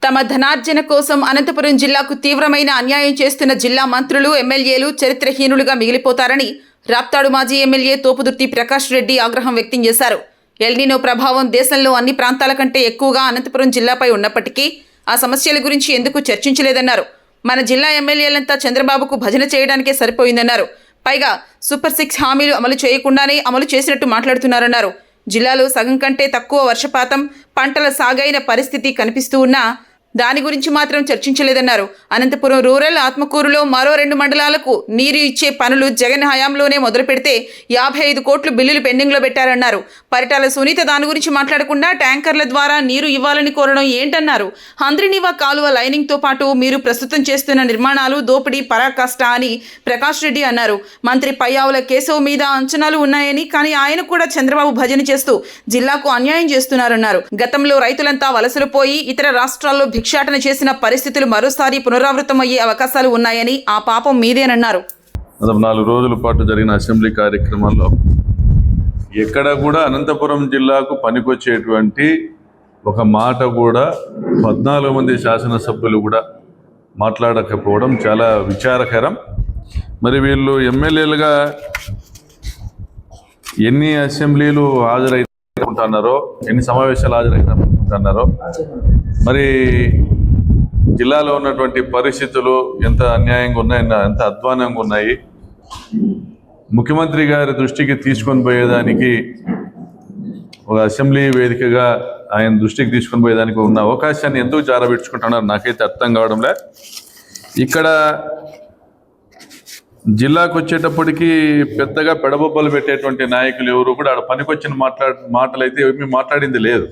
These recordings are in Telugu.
తమ ధనార్జన కోసం అనంతపురం జిల్లాకు తీవ్రమైన అన్యాయం చేస్తున్న జిల్లా మంత్రులు ఎమ్మెల్యేలు చరిత్రహీనులుగా మిగిలిపోతారని రాప్తాడు మాజీ ఎమ్మెల్యే తోపుదుర్తి ప్రకాష్ రెడ్డి ఆగ్రహం వ్యక్తం చేశారు. ఎల్నినో ప్రభావం దేశంలో అన్ని ప్రాంతాల కంటే ఎక్కువగా అనంతపురం జిల్లాపై ఉన్నప్పటికీ ఆ సమస్యల గురించి ఎందుకు చర్చించలేదన్నారు. మన జిల్లా ఎమ్మెల్యేలంతా చంద్రబాబుకు భజన చేయడానికే సరిపోయిందన్నారు. పైగా సూపర్ 6 హామీలు అమలు చేయకుండానే అమలు చేసినట్టు మాట్లాడుతున్నారన్నారు. జిల్లాలో సగం కంటే తక్కువ వర్షపాతం, పంటల సాగైన పరిస్థితి కనిపిస్తూ ఉన్నా దాని గురించి మాత్రం చర్చించలేదన్నారు. అనంతపురం రూరల్, ఆత్మకూరులో మరో 2 మండలాలకు నీరు ఇచ్చే పనులు జగన్ హయాంలోనే మొదలు పెడితే 55 కోట్లు బిల్లులు పెండింగ్లో పెట్టారన్నారు. పరిటాల సునీత దాని గురించి మాట్లాడకుండా ట్యాంకర్ల ద్వారా నీరు ఇవ్వాలని కోరడం ఏంటన్నారు. హంద్రినీవా కాలువ లైనింగ్తో పాటు మీరు ప్రస్తుతం చేస్తున్న నిర్మాణాలు దోపిడీ పరాకాష్ట అని ప్రకాష్ రెడ్డి అన్నారు. మంత్రి పయ్యావుల కేశవ్ మీద అంచనాలు ఉన్నాయని, కానీ ఆయన కూడా చంద్రబాబు భజన చేస్తూ జిల్లాకు అన్యాయం చేస్తున్నారన్నారు. గతంలో రైతులంతా వలసలు పోయి ఇతర రాష్ట్రాల్లో భిక్షాటన చేసిన పరిస్థితులు మరోసారి పునరావృతం అయ్యే అవకాశాలు ఉన్నాయని, ఆ పాపం మీదేనన్నారు. 4 రోజుల పాటు జరిగిన అసెంబ్లీ కార్యక్రమాల్లో ఎక్కడ కూడా అనంతపురం జిల్లాకు పనికొచ్చేటువంటి ఒక మాట కూడా 14 మంది శాసనసభ్యులు కూడా మాట్లాడకపోవడం చాలా విచారకరం. మరి వీళ్ళు ఎమ్మెల్యేలుగా ఎన్ని అసెంబ్లీలు హాజరైతున్నారో, ఎన్ని సమావేశాలు హాజరైతున్నారో, మరి జిల్లాలో ఉన్నటువంటి పరిస్థితులు ఎంత అన్యాయంగా ఉన్నాయి, ఎంత అధ్వానంగా ఉన్నాయి, ముఖ్యమంత్రి గారి దృష్టికి తీసుకొని పోయేదానికి ఒక అసెంబ్లీ వేదికగా ఆయన దృష్టికి తీసుకొని పోయేదానికి ఉన్న అవకాశాన్ని ఎందుకు జారబెట్టుకుంటున్నారు నాకైతే అర్థం కావడంలే. ఇక్కడ జిల్లాకు వచ్చేటప్పటికి పెద్దగా పెడబొబ్బలు పెట్టేటువంటి నాయకులు ఎవరు కూడా ఆడ పనికొచ్చిన మాటలు అయితే ఏమీ మాట్లాడింది లేదు.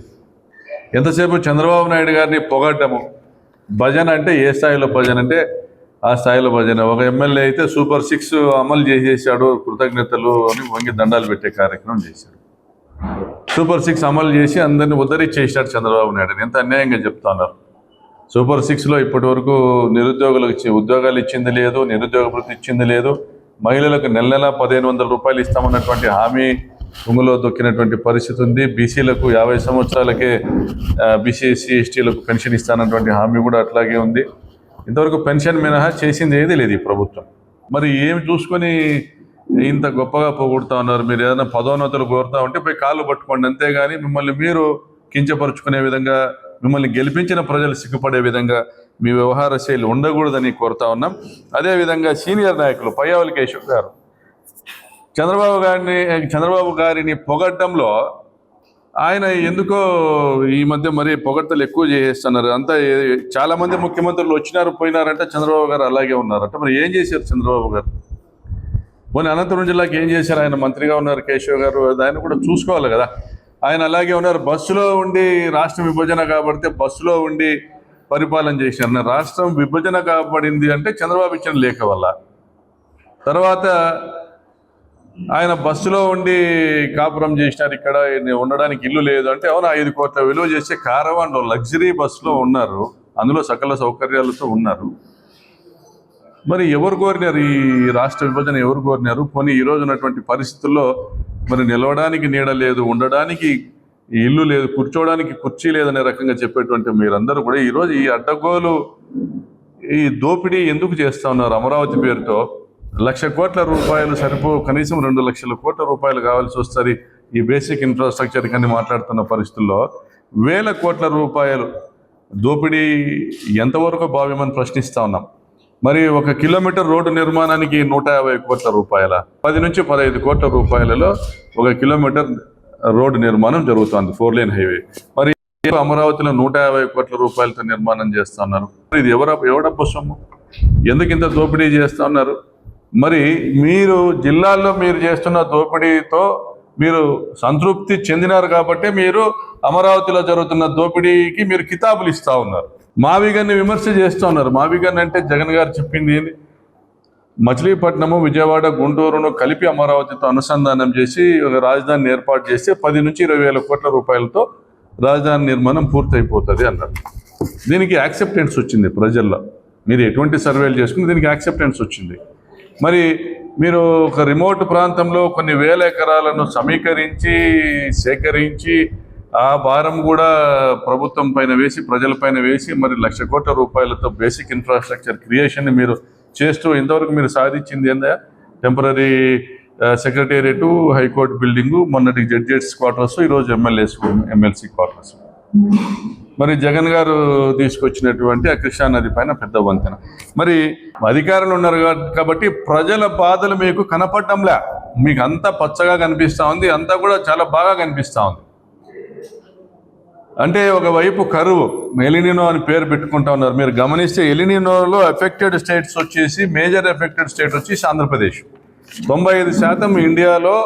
ఎంతసేపు చంద్రబాబు నాయుడు గారిని పొగడ్డము, భజన అంటే ఏ స్థాయిలో భజన అంటే ఆ స్థాయిలో భజన. ఒక ఎమ్మెల్యే అయితే సూపర్ 6 అమలు చేసేసాడు, కృతజ్ఞతలు అని వంగి దండాలు పెట్టే కార్యక్రమం చేశాడు. సూపర్ 6 అమలు చేసి అందరినీ ఉద్ధరించేసాడు చంద్రబాబు నాయుడు. ఎంత అన్యాయంగా చెప్తున్నారు. సూపర్ 6లో ఇప్పటి వరకు నిరుద్యోగులకు ఉద్యోగాలు ఇచ్చింది లేదు, నిరుద్యోగ భృతి ఇచ్చింది లేదు, మహిళలకు నెల 1500 రూపాయలు ఇస్తామన్నటువంటి హామీ తుంగలో దొక్కినటువంటి పరిస్థితి ఉంది. బీసీలకు 50 సంవత్సరాలకే బీసీ ఎస్సీ ఎస్టీలకు పెన్షన్ ఇస్తానటువంటి హామీ కూడా అట్లాగే ఉంది. ఇంతవరకు పెన్షన్ మినహా చేసింది ఏది లేదు ఈ ప్రభుత్వం. మరి ఏమి చూసుకొని ఇంత గొప్పగా పోగొడుతూ ఉన్నారు? మీరు ఏదైనా పదోన్నతులు కోరుతా ఉంటే పోయి కాళ్ళు పట్టుకోండి, అంతేగాని మిమ్మల్ని మీరు కించపరుచుకునే విధంగా, మిమ్మల్ని గెలిపించిన ప్రజలు సిగ్గుపడే విధంగా మీ వ్యవహార శైలి ఉండకూడదని కోరుతా ఉన్నాం. అదేవిధంగా సీనియర్ నాయకులు పయ్యావుల కేశవ్ గారు చంద్రబాబు గారిని పొగడ్డంలో ఆయన ఎందుకో ఈ మధ్య మరి పొగడ్తలు ఎక్కువ చేసేస్తున్నారు. అంతా చాలామంది ముఖ్యమంత్రులు వచ్చినారు పోయినారంటే చంద్రబాబు గారు అలాగే ఉన్నారంట. మరి ఏం చేశారు చంద్రబాబు గారు? పోనీ అనంతపురం జిల్లాకి ఏం చేశారు? ఆయన మంత్రిగా ఉన్నారు కేశవ్ గారు, ఆయన కూడా చూసుకోవాలి కదా. ఆయన అలాగే ఉన్నారు. బస్సులో ఉండి రాష్ట్రం విభజన కాబడితే బస్సులో ఉండి పరిపాలన చేశారు. రాష్ట్రం విభజన కాబడింది అంటే చంద్రబాబు ఇచ్చిన లేఖ వల్ల. తర్వాత ఆయన బస్సులో ఉండి కాపురం చేసినారు. ఇక్కడ ఉండడానికి ఇల్లు లేదు అంటే, అవును 5 కోట్ల విలువ చేసే కారవాన్లో లగ్జరీ బస్సులో ఉన్నారు, అందులో సకల సౌకర్యాలతో ఉన్నారు. మరి ఎవరు కోరినారు ఈ రాష్ట్ర విభజన? ఎవరు కోరినారు? పోనీ ఈరోజు ఉన్నటువంటి పరిస్థితుల్లో మరి నిలవడానికి నీడ లేదు, ఉండడానికి ఇల్లు లేదు, కూర్చోవడానికి కుర్చీ లేదనే రకంగా చెప్పేటువంటి మీరందరూ కూడా ఈరోజు ఈ అడ్డగోలు, ఈ దోపిడీ ఎందుకు చేస్తూ ఉన్నారు? అమరావతి పేరుతో 1,00,000 కోట్ల రూపాయలు కనీసం 2 లక్షల కోట్ల రూపాయలు కావాల్సి వస్తుంది ఈ బేసిక్ ఇన్ఫ్రాస్ట్రక్చర్ కానీ మాట్లాడుతున్న పరిస్థితుల్లో. 1,000 కోట్ల రూపాయలు దోపిడీ ఎంతవరకు భావ్యమని ప్రశ్నిస్తూ ఉన్నాం. మరి 1 కిలోమీటర్ రోడ్డు నిర్మాణానికి 150 కోట్ల రూపాయల, 10 నుంచి 15 కోట్ల రూపాయలలో 1 కిలోమీటర్ రోడ్డు నిర్మాణం జరుగుతుంది, 4 లేన్ హైవే. మరి అమరావతిలో 150 కోట్ల రూపాయలతో నిర్మాణం చేస్తున్నారు. ఇది ఎవడబ్బ సొమ్ము? ఎందుకు ఇంత దోపిడీ చేస్తూ ఉన్నారు? మరి మీరు జిల్లాల్లో మీరు చేస్తున్న దోపిడీతో మీరు సంతృప్తి చెందినారు కాబట్టి మీరు అమరావతిలో జరుగుతున్న దోపిడీకి మీరు కితాబులు ఇస్తూ ఉన్నారు. మావిగన్ని విమర్శ చేస్తూ ఉన్నారు. మావిగన్ అంటే జగన్ గారు చెప్పింది ఏంది? మచిలీపట్నము, విజయవాడ, గుంటూరును కలిపి అమరావతితో అనుసంధానం చేసి ఒక రాజధానిని ఏర్పాటు చేస్తే 10 నుంచి 20 వేల కోట్ల రూపాయలతో రాజధాని నిర్మాణం పూర్తయిపోతుంది అన్నారు. దీనికి యాక్సెప్టెన్స్ వచ్చింది ప్రజల్లో. మీరు ఎటువంటి సర్వేలు చేసుకుని దీనికి యాక్సెప్టెన్స్ వచ్చింది. మరి మీరు ఒక రిమోట్ ప్రాంతంలో కొన్ని వేల ఎకరాలను సమీకరించి, సేకరించి ఆ భారం కూడా ప్రభుత్వం పైన వేసి ప్రజల పైన వేసి మరి 1,00,000 కోట్ల రూపాయలతో బేసిక్ ఇన్ఫ్రాస్ట్రక్చర్ క్రియేషన్ మీరు చేస్తూ ఇంతవరకు మీరు సాధించింది ఏందా? టెంపరీ సెక్రటేరియట్, హైకోర్టు బిల్డింగు, మొన్నటి జడ్జెస్ క్వార్టర్స్, ఈరోజు ఎమ్మెల్సీ క్వార్టర్స్. మరి జగన్ గారు తీసుకొచ్చినటువంటి ఆ కృష్ణా నది పైన పెద్ద వంతెన. మరి అధికారులు ఉన్నారు కాబట్టి ప్రజల బాధలు మీకు కనపడడంలే, మీకు అంతా పచ్చగా కనిపిస్తూ ఉంది, అంతా కూడా చాలా బాగా కనిపిస్తూ ఉంది. అంటే ఒకవైపు కరువు, ఎలినినో అని పేరు పెట్టుకుంటా ఉన్నారు. మీరు గమనిస్తే ఎలినినోలో ఎఫెక్టెడ్ స్టేట్స్ వచ్చేసి, మేజర్ ఎఫెక్టెడ్ స్టేట్ వచ్చేసి ఆంధ్రప్రదేశ్. 95% ఇండియాలో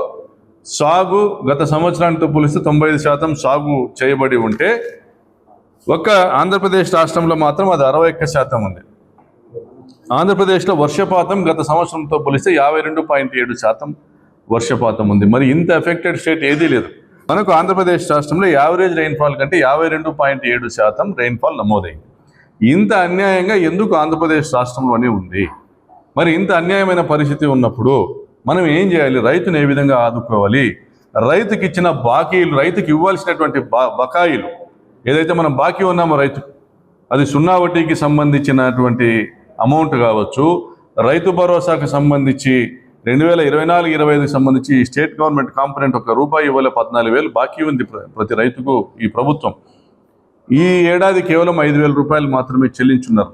సాగు గత సంవత్సరానికి పోలిస్తే 95% సాగు చేయబడి ఉంటే ఒక్క ఆంధ్రప్రదేశ్ రాష్ట్రంలో మాత్రం అది 61% ఉంది. ఆంధ్రప్రదేశ్లో వర్షపాతం గత సంవత్సరంతో పోలిస్తే 52.7% వర్షపాతం ఉంది. మరి ఇంత ఎఫెక్టెడ్ స్టేట్ ఏదీ లేదు. మనకు ఆంధ్రప్రదేశ్ రాష్ట్రంలో యావరేజ్ రెయిన్ఫాల్ కంటే 52.7% రెయిన్ఫాల్ నమోదైంది. ఇంత అన్యాయంగా ఎందుకు ఆంధ్రప్రదేశ్ రాష్ట్రంలోనే ఉంది? మరి ఇంత అన్యాయమైన పరిస్థితి ఉన్నప్పుడు మనం ఏం చేయాలి? రైతును ఏ విధంగా ఆదుకోవాలి? రైతుకి ఇచ్చిన బాకీలు, రైతుకి ఇవ్వాల్సినటువంటి బకాయిలు ఏదైతే మనం బాకీ ఉన్నామో రైతు, అది 0 వడ్డీకి సంబంధించినటువంటి అమౌంట్ కావచ్చు, రైతు భరోసాకు సంబంధించి 2024-25కి సంబంధించి స్టేట్ గవర్నమెంట్ కాంపొనెంట్ ₹1 ఇవ్వలే, 14,000 బాకీ ఉంది ప్రతి రైతుకు ఈ ప్రభుత్వం. ఈ ఏడాది కేవలం ₹5,000 మాత్రమే చెల్లించున్నారు.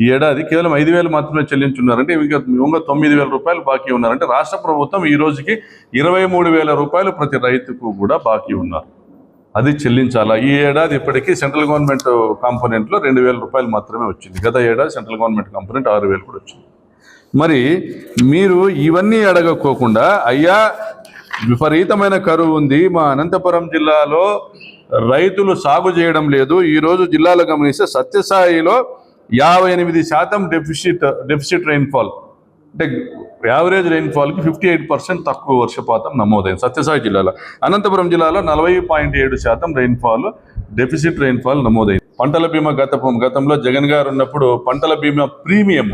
ఈ ఏడాది కేవలం 5,000 మాత్రమే చెల్లించున్నారంటే ఇంకా 9,000 బాకీ ఉన్నారంటే రాష్ట్ర ప్రభుత్వం ఈ రోజుకి ₹23,000 ప్రతి రైతుకు కూడా బాకీ ఉన్నారు. అది చెల్లించాలా? ఈ ఏడాది ఇప్పటికీ సెంట్రల్ గవర్నమెంట్ కాంపోనెంట్లో ₹2,000 మాత్రమే వచ్చింది. గత ఏడాది సెంట్రల్ గవర్నమెంట్ కాంపోనెంట్ 6,000 కూడా వచ్చింది. మరి మీరు ఇవన్నీ అడగకోకుండా, అయ్యా విపరీతమైన కరువు ఉంది, మా అనంతపురం జిల్లాలో రైతులు సాగు చేయడం లేదు. ఈరోజు జిల్లాలో గమనిస్తే సత్యసాయిలో 58% డెఫిసిట్ రెయిన్ఫాల్, అంటే యావరేజ్ రెయిన్ఫాల్కి 58% తక్కువ వర్షపాతం నమోదైంది సత్యసాయి జిల్లాలో. అనంతపురం జిల్లాలో 40.7% రెయిన్ఫాల్, డెఫిసిట్ రెయిన్ఫాల్ నమోదైంది. పంటల బీమా గతంలో జగన్ గారు ఉన్నప్పుడు పంటల బీమా ప్రీమియం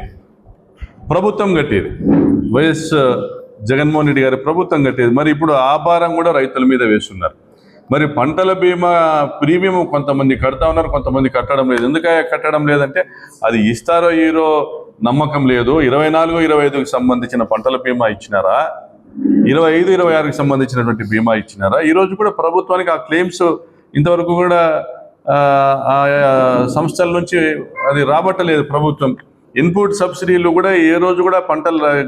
ప్రభుత్వం కట్టేది, వైఎస్ జగన్మోహన్ రెడ్డి గారి ప్రభుత్వం కట్టేది. మరి ఇప్పుడు ఆ భారం కూడా రైతుల మీద వేస్తున్నారు. మరి పంటల బీమా ప్రీమియం కొంతమంది కడతా ఉన్నారు, కొంతమంది కట్టడం లేదు. ఎందుకంటే కట్టడం లేదంటే అది ఇస్తారో ఈరో నమ్మకం లేదు. 24-25కి సంబంధించిన పంటల బీమా ఇచ్చినారా? 25-26కి సంబంధించినటువంటి బీమా ఇచ్చినారా? ఈరోజు కూడా ప్రభుత్వానికి ఆ క్లెయిమ్స్ ఇంతవరకు కూడా సంస్థల నుంచి అది రాబట్టలేదు ప్రభుత్వం. ఇన్పుట్ సబ్సిడీలు కూడా ఏ రోజు కూడా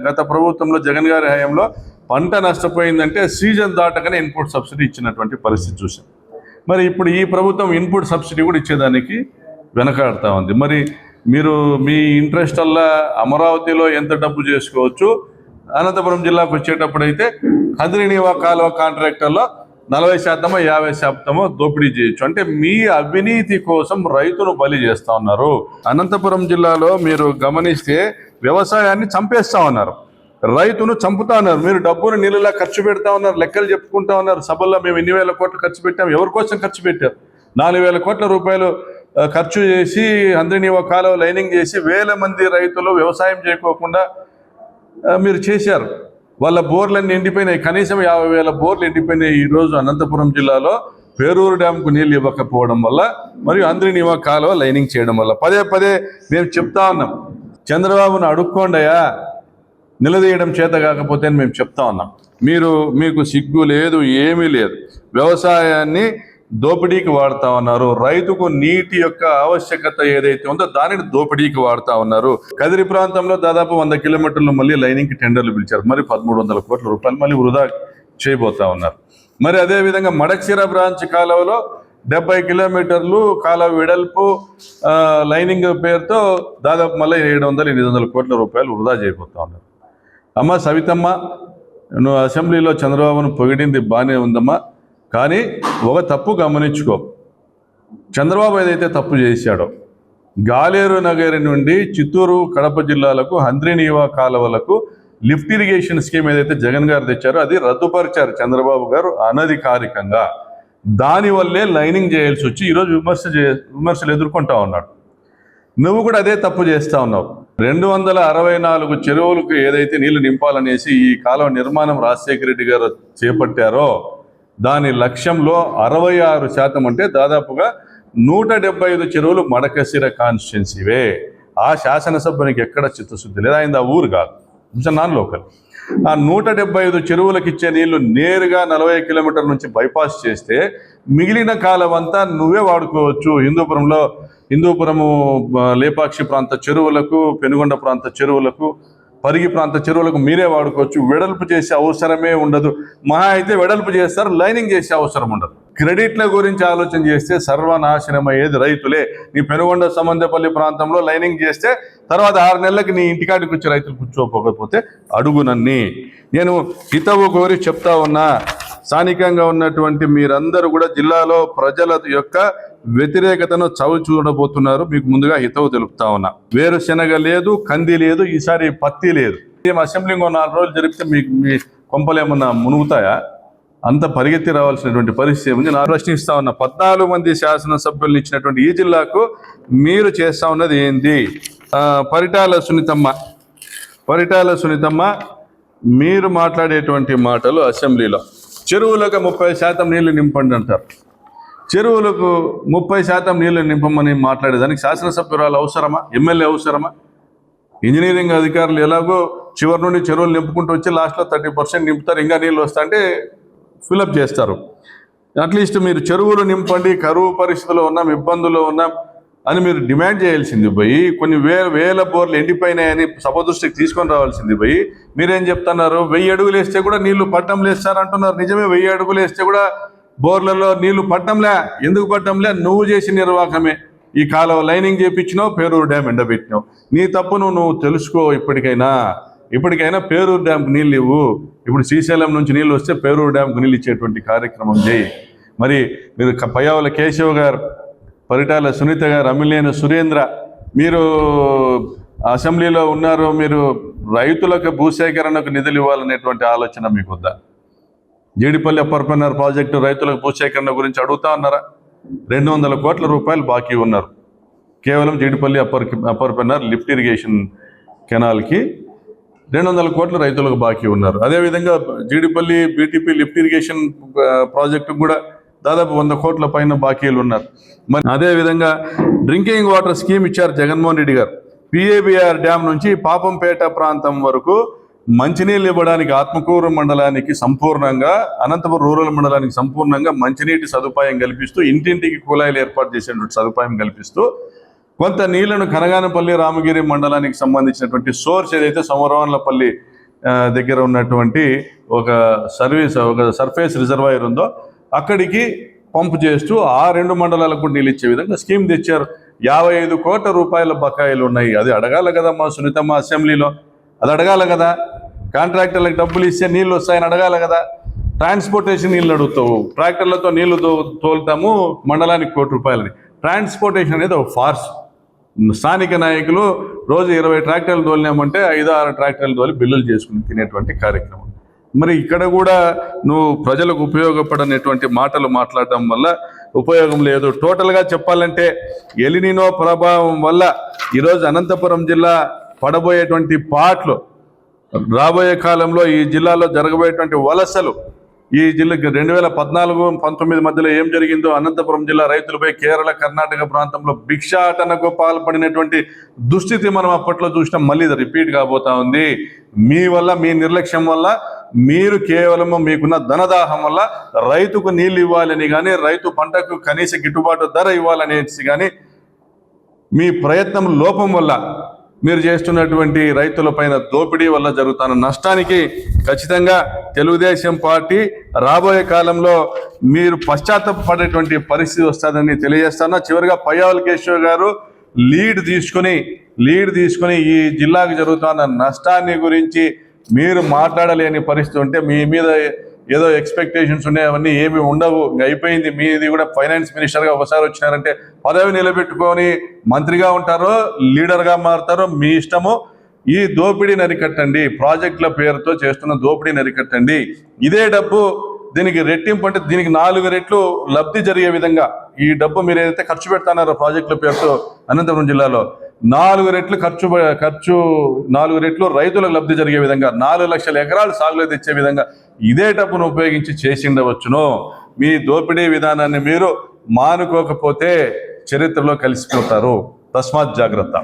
గత ప్రభుత్వంలో జగన్ గారి హయాంలో పంట నష్టపోయిందంటే సీజన్ దాటగానే ఇన్పుట్ సబ్సిడీ ఇచ్చినటువంటి పరిస్థితి చూసాం. మరి ఇప్పుడు ఈ ప్రభుత్వం ఇన్పుట్ సబ్సిడీ కూడా ఇచ్చేదానికి వెనకాడుతూ ఉంది. మరి మీరు మీ ఇంట్రెస్ట్ వల్ల అమరావతిలో ఎంత డబ్బు చేసుకోవచ్చు, అనంతపురం జిల్లాకు వచ్చేటప్పుడైతే హంద్రీనీవా కాలువ కాంట్రాక్టర్లో 40% 50% దోపిడీ చేయొచ్చు. అంటే మీ అవినీతి కోసం రైతును బలి చేస్తూ ఉన్నారు. అనంతపురం జిల్లాలో మీరు గమనిస్తే వ్యవసాయాన్ని చంపేస్తూ ఉన్నారు, రైతును చంపుతా ఉన్నారు. మీరు డబ్బును నీళ్ళలా ఖర్చు పెడతా ఉన్నారు, లెక్కలు చెప్పుకుంటా ఉన్నారు. సభల్లో మేము ఇన్ని వేల కోట్లు ఖర్చు పెట్టాం. ఎవరి కోసం ఖర్చు పెట్టారు? 4,000 కోట్ల రూపాయలు ఖర్చు చేసి హంద్రీనీవా కాలువ లైనింగ్ చేసి 1,000 మంది రైతులు వ్యవసాయం చేయకోకుండా మీరు చేశారు. వాళ్ళ బోర్లన్నీ ఎండిపోయినాయి. కనీసం 50,000 బోర్లు ఎండిపోయినాయి ఈరోజు అనంతపురం జిల్లాలో పేరూరు డ్యాంకు నీళ్ళు ఇవ్వకపోవడం వల్ల, మరియు హంద్రీనీవా కాలువ లైనింగ్ చేయడం వల్ల. పదే మేము చెప్తా ఉన్నాం, చంద్రబాబును అడుక్కోండియా, నిలదీయడం చేత కాకపోతే అని మేము చెప్తా ఉన్నాం. మీకు సిగ్గు లేదు, ఏమీ లేదు. వ్యవసాయాన్ని దోపిడీకి వాడుతూ ఉన్నారు. రైతుకు నీటి యొక్క ఆవశ్యకత ఏదైతే ఉందో దానిని దోపిడీకి వాడుతూ ఉన్నారు. కదిరి ప్రాంతంలో దాదాపు 100 కిలోమీటర్లు మళ్ళీ లైనింగ్కి టెండర్లు పిలిచారు. మరి 1,300 కోట్ల రూపాయలు మళ్ళీ వృధా చేయబోతా ఉన్నారు. మరి అదేవిధంగా మడక్సిర బ్రాంచ్ కాలువలో 70 కిలోమీటర్లు కాలువ వెడల్పు లైనింగ్ పేరుతో దాదాపు మళ్ళీ 700-800 కోట్ల రూపాయలు వృధా చేయబోతా ఉన్నారు. అమ్మ సవితమ్మ, నువ్వు అసెంబ్లీలో చంద్రబాబును పొగిడింది బాగానే ఉందమ్మా, కానీ ఒక తప్పు గమనించుకో. చంద్రబాబు ఏదైతే తప్పు చేశాడో, గాలేరు నగరి నుండి చిత్తూరు, కడప జిల్లాలకు హంద్రీనీవా కాలువలకు లిఫ్ట్ ఇరిగేషన్ స్కీమ్ ఏదైతే జగన్ గారు తెచ్చారో అది రద్దుపరిచారు చంద్రబాబు గారు అనధికారికంగా. దానివల్లే లైనింగ్ చేయాల్సి వచ్చి ఈరోజు విమర్శలు ఎదుర్కొంటా ఉన్నాడు. నువ్వు కూడా అదే తప్పు చేస్తూ ఉన్నావు. 264 చెరువులకు ఏదైతే నీళ్లు నింపాలనేసి ఈ కాలువ నిర్మాణం రాజశేఖర రెడ్డి గారు చేపట్టారో దాని లక్ష్యంలో 66% అంటే దాదాపుగా 175 చెరువులు మడకశిర కాన్స్టిట్యున్సీవే. ఆ శాసనసభ్యునికి ఎక్కడ చిత్తశుద్ధి లేదు, ఆయన ఆ ఊరు కాదు, కొంచెం నాన్ లోకల్. ఆ 175 చెరువులకు ఇచ్చే నీళ్లు నేరుగా 40 కిలోమీటర్ల నుంచి బైపాస్ చేస్తే మిగిలిన కాలం అంతా నువ్వే వాడుకోవచ్చు. హిందూపురము లేపాక్షి ప్రాంత చెరువులకు, పెనుగొండ ప్రాంత చెరువులకు, పరిగి ప్రాంత చెరువులకు మీరే వాడుకోవచ్చు. వెడల్పు చేసే అవసరమే ఉండదు. మహా అయితే వెడల్పు చేస్తారు, లైనింగ్ చేసే అవసరం ఉండదు. క్రెడిట్ల గురించి ఆలోచన చేస్తే సర్వనాశనం అయ్యేది రైతులే. నీ పెనుగొండ సమందపల్లి ప్రాంతంలో లైనింగ్ చేస్తే తర్వాత 6 నెలలకు నీ ఇంటికాడికి వచ్చి రైతులు కూర్చోకపోతే అడుగునన్ని. నేను హితవు కోరి చెప్తా ఉన్నా, స్థానికంగా ఉన్నటువంటి మీరందరూ కూడా జిల్లాలో ప్రజల యొక్క వ్యతిరేకతను చవి చూడబోతున్నారు. మీకు ముందుగా హితవు తెలుపుతా ఉన్నా. వేరుశెనగ లేదు, కంది లేదు, ఈసారి పత్తి లేదు. అసెంబ్లీ 4 రోజులు జరిపితే మీ కొంపలు ఏమన్నా మునుగుతాయా? అంత పరిగెత్తి రావాల్సినటువంటి పరిస్థితి ఉంది. నా ప్రశ్నిస్తా ఉన్నా, 14 మంది శాసనసభ్యులు ఇచ్చినటువంటి ఈ జిల్లాకు మీరు చేస్తా ఉన్నది ఏంటి? పరిటాల సునీతమ్మ మీరు మాట్లాడేటువంటి మాటలు అసెంబ్లీలో చెరువులకు 30% నీళ్లు నింపండి అంటారు. చెరువులకు 30% నీళ్లు నింపమని మాట్లాడేదానికి శాసనసభ్యురాలు అవసరమా? ఎమ్మెల్యే అవసరమా? ఇంజనీరింగ్ అధికారులు ఎలాగో చివరి నుండి చెరువులు నింపుకుంటూ వచ్చి లాస్ట్లో 30% నింపుతారు, ఇంకా నీళ్ళు వస్తా అంటే ఫిలప్ చేస్తారు. అట్లీస్ట్ మీరు చెరువులు నింపండి, కరువు పరిస్థితుల్లో ఉన్నాం, ఇబ్బందుల్లో ఉన్నాం అని మీరు డిమాండ్ చేయాల్సింది పోయి, కొన్ని వేల బోర్లు ఎండిపోయినాయని సభ దృష్టికి తీసుకొని రావాల్సింది పోయి మీరేం చెప్తున్నారు? 1000 అడుగులు వేస్తే కూడా నీళ్లు పట్టంలే సార్ అంటున్నారు. నిజమే, 1000 అడుగులు వేస్తే కూడా బోర్లలో నీళ్లు పట్టంలే. ఎందుకు పట్టంలే? నువ్వు చేసిన నిర్వాహకమే. ఈ కాలువ లైనింగ్ చేయించినావు, పేరూరు డ్యామ్ ఎండబెట్టినావు. నీ తప్పును నువ్వు తెలుసుకో. ఇప్పటికైనా పేరూరు డ్యామ్కి నీళ్ళు ఇవ్వు. ఇప్పుడు శ్రీశైలం నుంచి నీళ్ళు వస్తే పేరూరు డ్యామ్కి నీళ్ళు ఇచ్చేటువంటి కార్యక్రమం చేయి. మరి మీరు పయ్యావుల కేశవ్ గారు, పరిటాల సునీత గారు, అమిలేని సురేంద్ర, మీరు అసెంబ్లీలో ఉన్నారు. మీరు రైతులకు భూసేకరణకు నిధులు ఇవ్వాలనేటువంటి ఆలోచన మీకు వద్దా? జీడిపల్లి అప్పర్ పెన్నర్ ప్రాజెక్టు రైతులకు భూసేకరణ గురించి అడుగుతా ఉన్నారా? 200 కోట్ల రూపాయలు బాకీ ఉన్నారు. కేవలం Jeedipalli upper Penner lift irrigation కెనాల్కి 200 కోట్ల రైతులకు బాకీ ఉన్నారు. అదేవిధంగా Jeedipalli BTP lift irrigation project కూడా దాదాపు 100 కోట్ల పైన బాకీలు ఉన్నారు. మరి అదేవిధంగా డ్రింకింగ్ వాటర్ స్కీమ్ ఇచ్చారు జగన్మోహన్ రెడ్డి గారు. పిఏబిఆర్ డ్యామ్ నుంచి పాపంపేట ప్రాంతం వరకు మంచినీళ్ళు ఇవ్వడానికి ఆత్మకూరు మండలానికి సంపూర్ణంగా, అనంతపురం రూరల్ మండలానికి సంపూర్ణంగా మంచినీటి సదుపాయం కల్పిస్తూ, ఇంటింటికి కుళాయిలు ఏర్పాటు చేసేటువంటి సదుపాయం కల్పిస్తూ, కొంత నీళ్లను కనగానపల్లి రామగిరి మండలానికి సంబంధించినటువంటి సోర్స్ ఏదైతే సమరవాన్లపల్లి దగ్గర ఉన్నటువంటి ఒక సర్ఫేస్ రిజర్వాయర్ ఉందో అక్కడికి పంపు చేస్తూ ఆ 2 మండలాలకు నీళ్ళు ఇచ్చే విధంగా స్కీమ్ తెచ్చారు. 55 కోట్ల రూపాయల బకాయిలు ఉన్నాయి. అది అడగాలి కదా మా సునీతమ్మ అసెంబ్లీలో, అది అడగాలి కదా. కాంట్రాక్టర్లకు డబ్బులు ఇస్తే నీళ్ళు వస్తాయని అడగాలి కదా. ట్రాన్స్పోర్టేషన్ నీళ్ళు అడుగుతావు, ట్రాక్టర్లతో నీళ్లు తోలుతాము, మండలానికి 1 కోటి రూపాయలని. ట్రాన్స్పోర్టేషన్ అనేది ఒక ఫార్స్. స్థానిక నాయకులు రోజు 20 ట్రాక్టర్లు తోలినామంటే 5-6 ట్రాక్టర్లు తోలి బిల్లులు చేసుకుని తినేటువంటి కార్యక్రమం. మరి ఇక్కడ కూడా నువ్వు ప్రజలకు ఉపయోగపడనేటువంటి మాటలు మాట్లాడడం వల్ల ఉపయోగం లేదు. టోటల్గా చెప్పాలంటే ఎలినినో ప్రభావం వల్ల ఈరోజు అనంతపురం జిల్లా పడబోయేటువంటి పాట్లు, రాబోయే కాలంలో ఈ జిల్లాలో జరగబోయేటువంటి వలసలు, ఈ జిల్లాకి 2014-19 మధ్యలో ఏం జరిగిందో అనంతపురం జిల్లా రైతులపై కేరళ, కర్ణాటక ప్రాంతంలో భిక్షాటనకు పాల్పడినటువంటి దుస్థితి మనం అప్పట్లో చూసినాం. మళ్ళీ ఇది రిపీట్ కాబోతా ఉంది. మీ వల్ల, మీ నిర్లక్ష్యం వల్ల, మీరు కేవలము మీకున్న ధనదాహం వల్ల రైతుకు నీళ్ళు ఇవ్వాలని కానీ, రైతు పంటకు కనీస గిట్టుబాటు ధర ఇవ్వాలనేసి కానీ మీ ప్రయత్నం లోపం వల్ల, మీరు చేస్తున్నటువంటి రైతుల పైన దోపిడీ వల్ల జరుగుతున్న నష్టానికి ఖచ్చితంగా తెలుగుదేశం పార్టీ రాబోయే కాలంలో మీరు పశ్చాత్తాపపడేటువంటి పరిస్థితి వస్తుందని తెలియజేస్తున్నా. చివరిగా పయ్యావుల కేశవ్ గారు లీడ్ తీసుకొని ఈ జిల్లాకు జరుగుతున్న నష్టాన్ని గురించి మీరు మాట్లాడలేని పరిస్థితి ఉంటే, మీ మీద ఏదో ఎక్స్పెక్టేషన్స్ ఉన్నాయి, అవన్నీ ఏమి ఉండవు, అయిపోయింది. మీది కూడా ఫైనాన్స్ మినిస్టర్గా ఒకసారి వచ్చినారంటే పదవి నిలబెట్టుకొని మంత్రిగా ఉంటారో, లీడర్గా మారుతారో మీ ఇష్టము. ఈ దోపిడీని అరికట్టండి, ప్రాజెక్టుల పేరుతో చేస్తున్న దోపిడీని అరికట్టండి. ఇదే డబ్బు దీనికి రెట్టింపు అంటే దీనికి 4 రెట్లు లబ్ధి జరిగే విధంగా ఈ డబ్బు మీరు ఏదైతే ఖర్చు పెడతానారో ప్రాజెక్టుల పేరుతో అనంతపురం జిల్లాలో, 4 రెట్లు ఖర్చు 4 రెట్లు రైతులకు లబ్ధి జరిగే విధంగా 4 లక్షల ఎకరాలు సాగులో తెచ్చే విధంగా ఇదే డబ్బును ఉపయోగించి చేసిండవచ్చును. మీ దోపిడీ విధానాన్ని మీరు మానుకోకపోతే చరిత్రలో కలిసిపోతారు. తస్మాత్ జాగ్రత్త.